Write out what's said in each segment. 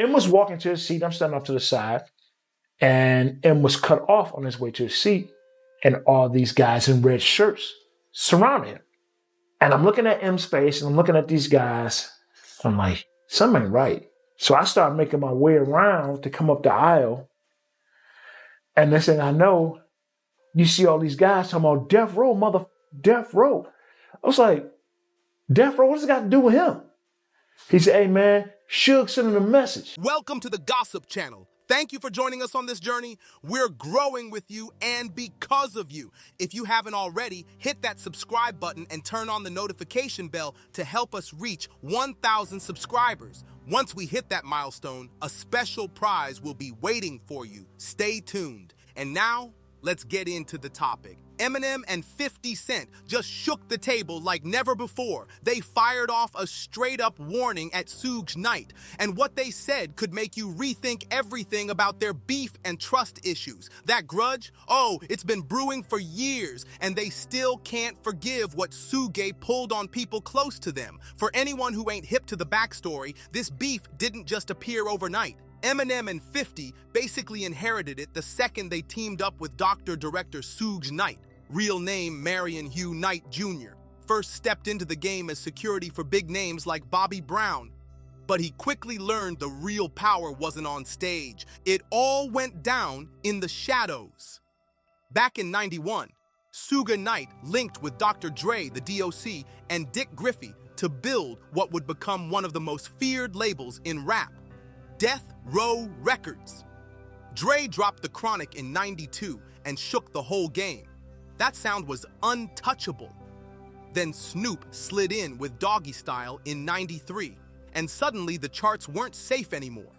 M was walking to his seat. I'm standing off to the side. And M was cut off on his way to his seat. And all these guys in red shirts surrounded him. And I'm looking at M's face and I'm looking at these guys. I'm like, something ain't right. So I started making my way around to come up the aisle. And next thing I know, you see all these guys talking about death row, death row. I was like, death row, what does it got to do with him? He said, hey man, Suge sent him a message. Welcome to the Gossup channel. Thank you for joining us on this journey. We're growing with you and because of you. If you haven't already, hit that subscribe button and turn on the notification bell to help us reach 1,000 subscribers. Once we hit that milestone, a special prize will be waiting for you. Stay tuned. And now, let's get into the topic. Eminem and 50 Cent just shook the table like never before. They fired off a straight-up warning at Suge Knight, and what they said could make you rethink everything about their beef and trust issues. That grudge? Oh, it's been brewing for years, and they still can't forgive what Suge pulled on people close to them. For anyone who ain't hip to the backstory, this beef didn't just appear overnight. Eminem and 50 basically inherited it the second they teamed up with Director Suge Knight, real name Marion Hugh Knight Jr., first stepped into the game as security for big names like Bobby Brown. But he quickly learned the real power wasn't on stage. It all went down in the shadows. Back in '91, Suge Knight linked with Dr. Dre, the DOC, and Dick Griffey to build what would become one of the most feared labels in rap, Death Row Records. Dre dropped The Chronic in '92 and shook the whole game. That sound was untouchable. Then Snoop slid in with Doggy Style in '93, and suddenly the charts weren't safe anymore.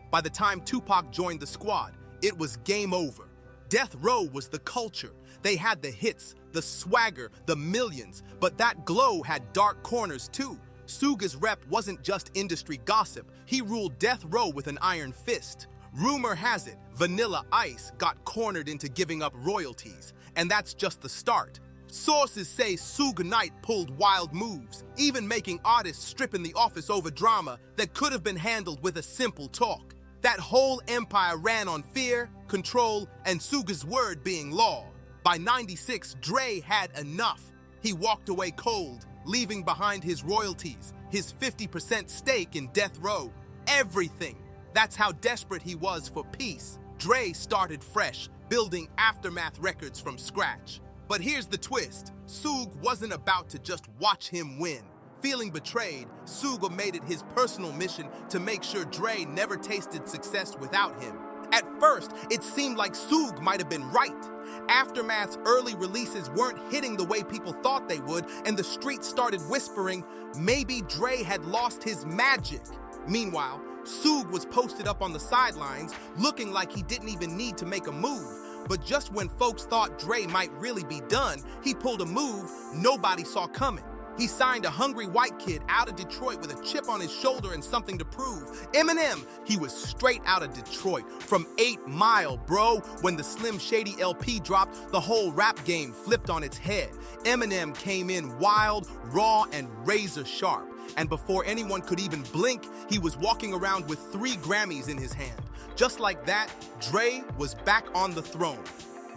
By the time Tupac joined the squad, it was game over. Death Row was the culture. They had the hits, the swagger, the millions, but that glow had dark corners too. Suge's rep wasn't just industry gossip. He ruled Death Row with an iron fist. Rumor has it, Vanilla Ice got cornered into giving up royalties, and that's just the start. Sources say Suge Knight pulled wild moves, even making artists strip in the office over drama that could have been handled with a simple talk. That whole empire ran on fear, control, and Suge's word being law. By '96, Dre had enough. He walked away cold, leaving behind his royalties, his 50% stake in Death Row, everything. That's how desperate he was for peace. Dre started fresh, building Aftermath Records from scratch. But here's the twist. Suge wasn't about to just watch him win. Feeling betrayed, Suge made it his personal mission to make sure Dre never tasted success without him. At first, it seemed like Suge might have been right. Aftermath's early releases weren't hitting the way people thought they would, and the streets started whispering maybe Dre had lost his magic. Meanwhile, Suge was posted up on the sidelines, looking like he didn't even need to make a move. But just when folks thought Dre might really be done, he pulled a move nobody saw coming. He signed a hungry white kid out of Detroit with a chip on his shoulder and something to prove. Eminem, he was straight out of Detroit, from 8 Mile, bro. When the Slim Shady LP dropped, the whole rap game flipped on its head. Eminem came in wild, raw, and razor sharp. And before anyone could even blink, he was walking around with 3 Grammys in his hand. Just like that, Dre was back on the throne.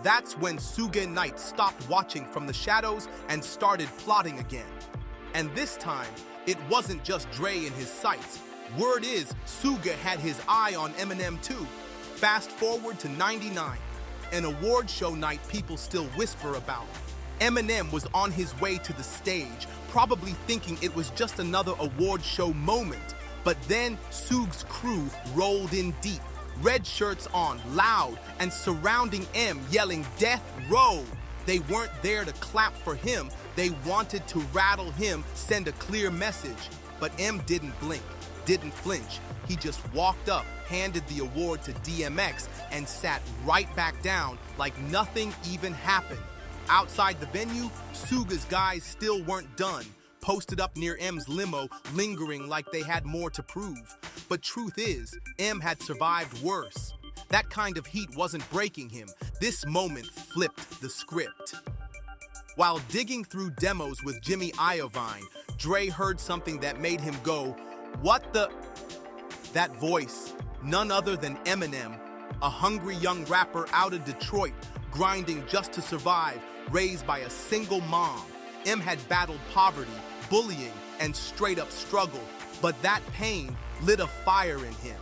That's when Suge Knight stopped watching from the shadows and started plotting again. And this time, it wasn't just Dre in his sights. Word is, Suge had his eye on Eminem too. Fast forward to '99, an award show night people still whisper about. Eminem was on his way to the stage, probably thinking it was just another award show moment. But then Suge's crew rolled in deep, red shirts on, loud, and surrounding M yelling Death Row. They weren't there to clap for him. They wanted to rattle him, send a clear message. But M didn't blink, didn't flinch. He just walked up, handed the award to DMX, and sat right back down like nothing even happened. Outside the venue, Suge's guys still weren't done, posted up near M's limo, lingering like they had more to prove. But truth is, M had survived worse. That kind of heat wasn't breaking him. This moment flipped the script. While digging through demos with Jimmy Iovine, Dre heard something that made him go, "What the?" That voice, none other than Eminem, a hungry young rapper out of Detroit, grinding just to survive, raised by a single mom. M had battled poverty, bullying, and straight-up struggle, but that pain lit a fire in him.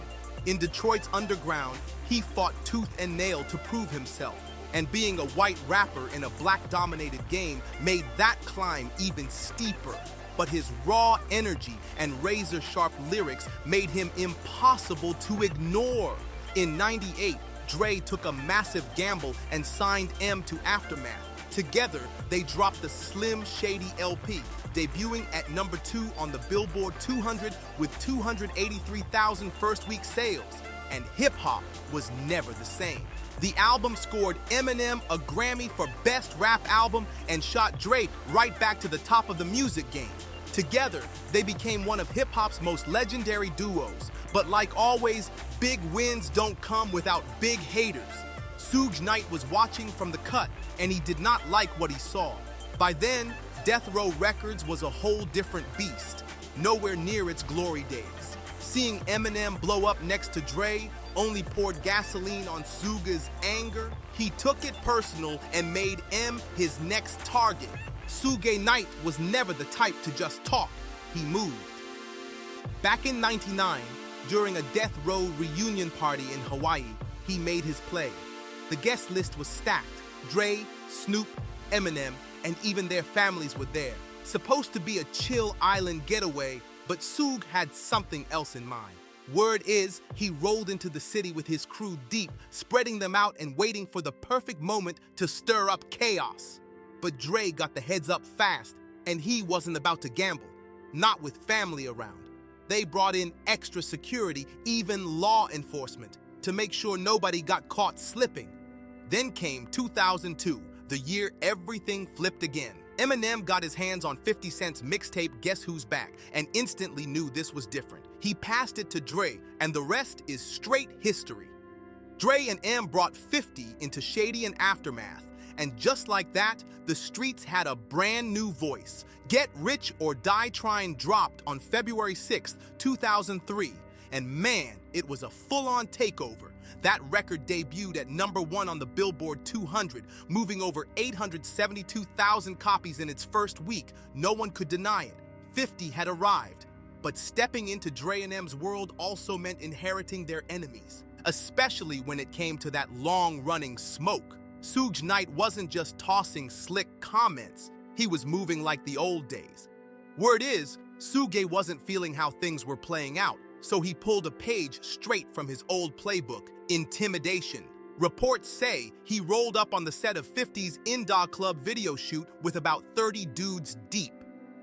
In Detroit's underground, he fought tooth and nail to prove himself, and being a white rapper in a black-dominated game made that climb even steeper. But his raw energy and razor-sharp lyrics made him impossible to ignore. In '98, Dre took a massive gamble and signed M to Aftermath. Together, they dropped the Slim Shady LP, debuting at number 2 on the Billboard 200 with 283,000 first-week sales. And hip-hop was never the same. The album scored Eminem a Grammy for Best Rap Album and shot Dre right back to the top of the music game. Together, they became one of hip-hop's most legendary duos. But like always, big wins don't come without big haters. Suge Knight was watching from the cut, and he did not like what he saw. By then, Death Row Records was a whole different beast, nowhere near its glory days. Seeing Eminem blow up next to Dre only poured gasoline on Suge's anger. He took it personal and made M his next target. Suge Knight was never the type to just talk, he moved. Back in '99, during a Death Row reunion party in Hawaii, he made his play. The guest list was stacked. Dre, Snoop, Eminem, and even their families were there. Supposed to be a chill island getaway, but Suge had something else in mind. Word is, he rolled into the city with his crew deep, spreading them out and waiting for the perfect moment to stir up chaos. But Dre got the heads up fast, and he wasn't about to gamble. Not with family around. They brought in extra security, even law enforcement, to make sure nobody got caught slipping. Then came 2002, the year everything flipped again. Eminem got his hands on 50 Cent's mixtape Guess Who's Back and instantly knew this was different. He passed it to Dre, and the rest is straight history. Dre and M brought 50 into Shady and Aftermath, and just like that, the streets had a brand new voice. Get Rich or Die Trying dropped on February 6, 2003, and man, it was a full-on takeover. That record debuted at number 1 on the Billboard 200, moving over 872,000 copies in its first week. No one could deny it. 50 had arrived. But stepping into Dre and M's world also meant inheriting their enemies, especially when it came to that long-running smoke. Suge Knight wasn't just tossing slick comments, he was moving like the old days. Word is, Suge wasn't feeling how things were playing out, so he pulled a page straight from his old playbook, Intimidation. Reports say he rolled up on the set of 50's Indog Club video shoot with about 30 dudes deep.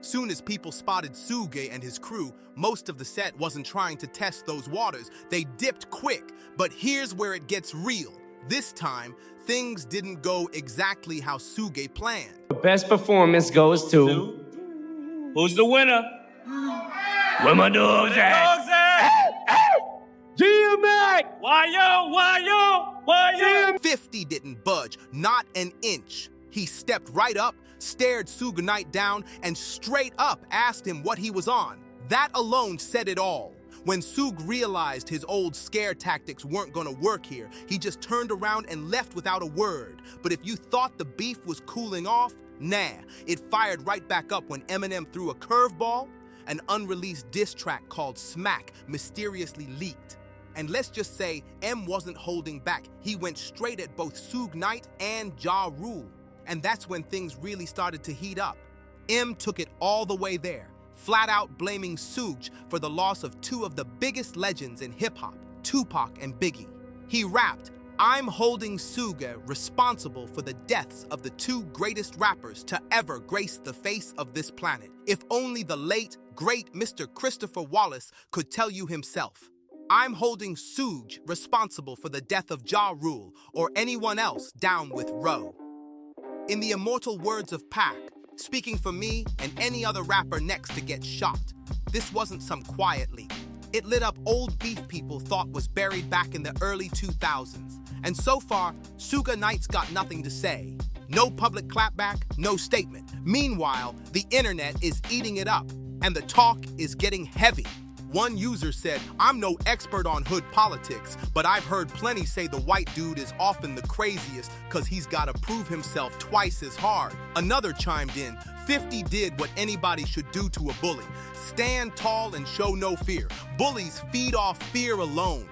Soon as people spotted Suge and his crew, most of the set wasn't trying to test those waters. They dipped quick, but here's where it gets real. This time, things didn't go exactly how Suge planned. The best performance goes to... Who's the winner? Where my dogs at? DMX! Why yo? 50 didn't budge, not an inch. He stepped right up, stared Suge Knight down, and straight up asked him what he was on. That alone said it all. When Suge realized his old scare tactics weren't gonna work here, he just turned around and left without a word. But if you thought the beef was cooling off, nah, it fired right back up when Eminem threw a curveball. An unreleased diss track called Smack mysteriously leaked. And let's just say M wasn't holding back. He went straight at both Suge Knight and Ja Rule. And that's when things really started to heat up. M took it all the way there, flat out blaming Suge for the loss of 2 of the biggest legends in hip-hop, Tupac and Biggie. He rapped, "I'm holding Suge responsible for the deaths of the 2 greatest rappers to ever grace the face of this planet. If only the late, great Mr. Christopher Wallace could tell you himself. I'm holding Suge responsible for the death of Ja Rule or anyone else down with Roe." In the immortal words of Pac, speaking for me and any other rapper next to get shot, this wasn't some quiet leak. It lit up old beef people thought was buried back in the early 2000s. And so far, Suge Knight's got nothing to say. No public clapback, no statement. Meanwhile, the internet is eating it up, and the talk is getting heavy. One user said, "I'm no expert on hood politics, but I've heard plenty say the white dude is often the craziest because he's got to prove himself twice as hard." Another chimed in, 50 did what anybody should do to a bully. Stand tall and show no fear. Bullies feed off fear alone.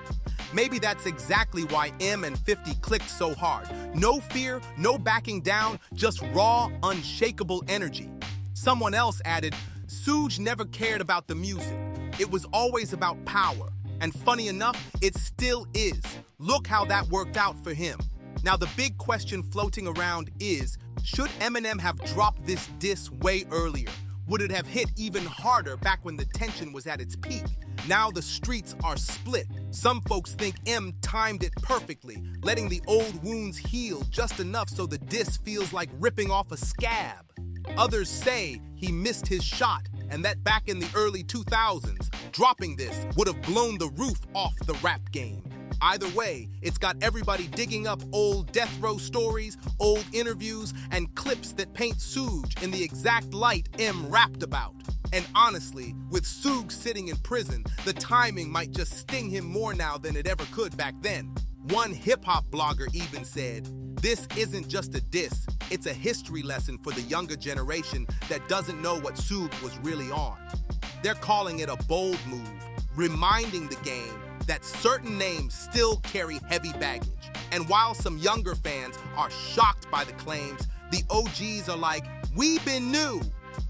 Maybe that's exactly why M and 50 clicked so hard. No fear, no backing down, just raw, unshakable energy. Someone else added, Suge never cared about the music. It was always about power. And funny enough, it still is. Look how that worked out for him. Now the big question floating around is, should Eminem have dropped this diss way earlier? Would it have hit even harder back when the tension was at its peak? Now the streets are split. Some folks think M timed it perfectly, letting the old wounds heal just enough so the diss feels like ripping off a scab. Others say he missed his shot and that back in the early 2000s, dropping this would have blown the roof off the rap game. Either way, it's got everybody digging up old death row stories, old interviews, and clips that paint Suge in the exact light M rapped about. And honestly, with Suge sitting in prison, the timing might just sting him more now than it ever could back then. One hip-hop blogger even said, "This isn't just a diss, it's a history lesson for the younger generation that doesn't know what Suge was really on." They're calling it a bold move, reminding the game that certain names still carry heavy baggage. And while some younger fans are shocked by the claims, the OGs are like, "We've been new."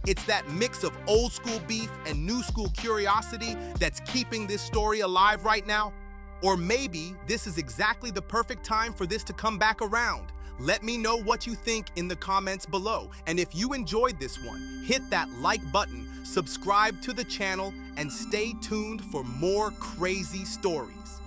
It's that mix of old school beef and new school curiosity that's keeping this story alive right now. Or maybe this is exactly the perfect time for this to come back around. Let me know what you think in the comments below. And if you enjoyed this one, hit that like button, subscribe to the channel, and stay tuned for more crazy stories.